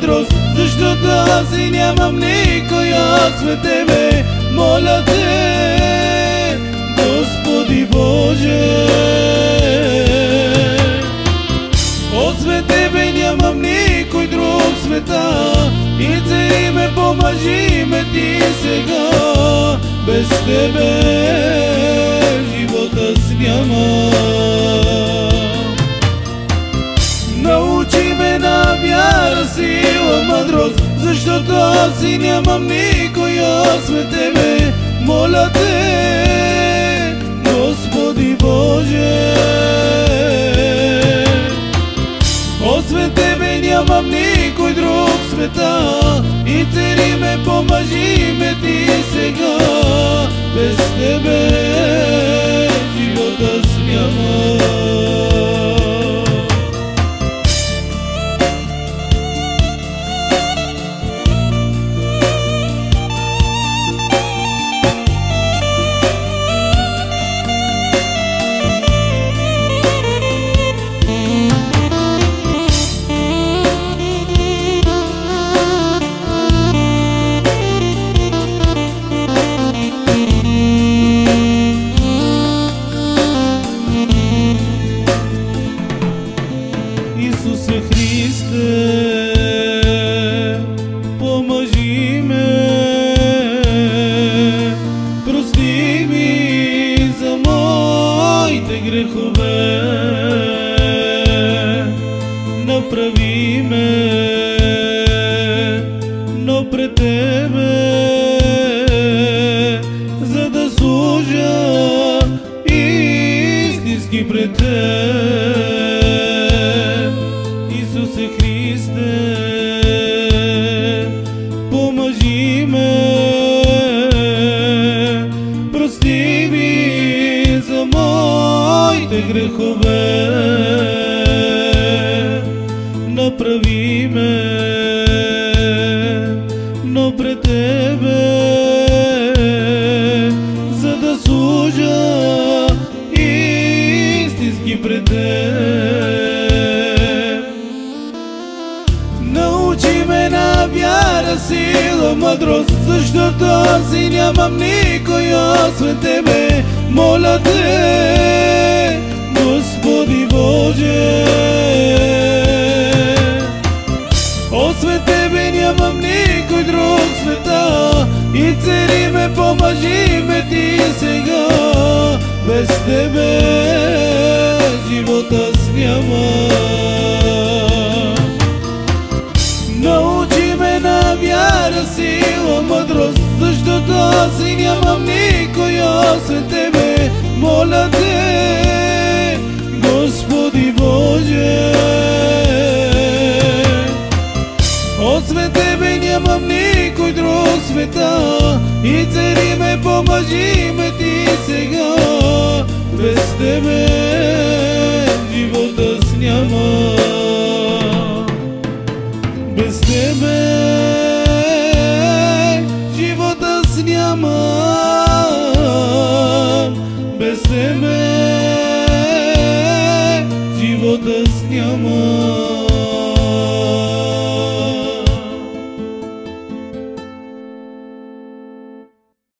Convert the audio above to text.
мъдрост, защото аз и нямам никой освен Тебе. Моля Те, Господи Боже, освен Тебе нямам никой друг в света. И цари ме, помажи ме Ти сега, без Тебе живота аз няма. Научи ме на вяра, сила, мъдрост, защото аз и нямам никой освен Тебе. Моля Те, Господи Боже, освен Тебе нямам никой друг в света. И цари ме, помажи ме Ти сега, без Тебе живота аз няма. Исусе Христе, помажи ме, прости ми за моите грехове, направи ме, но пред Тебе, за да служа истински пред Тебе. Исусе Христе, помажи ме, прости ми за моите грехове, направи ме, но пред Тебе, за да служа истински пред Тебе. Научи ме на вяра, сила, мъдрост, защото аз и нямам никой освен Тебе. Моля Те, Господи Боже, освен Тебе нямам никой друг в света. И цари ме, помажи ме Ти сега, без Тебе живота аз няма. Научи ме на вяра, сила, мъдрост, защото аз и нямам никой освен Тебе. Моля Те, Господи Боже, освен Тебе нямам никой друг в света. И цари ме, помажи ме Ти сега, без Тебе живота аз няма.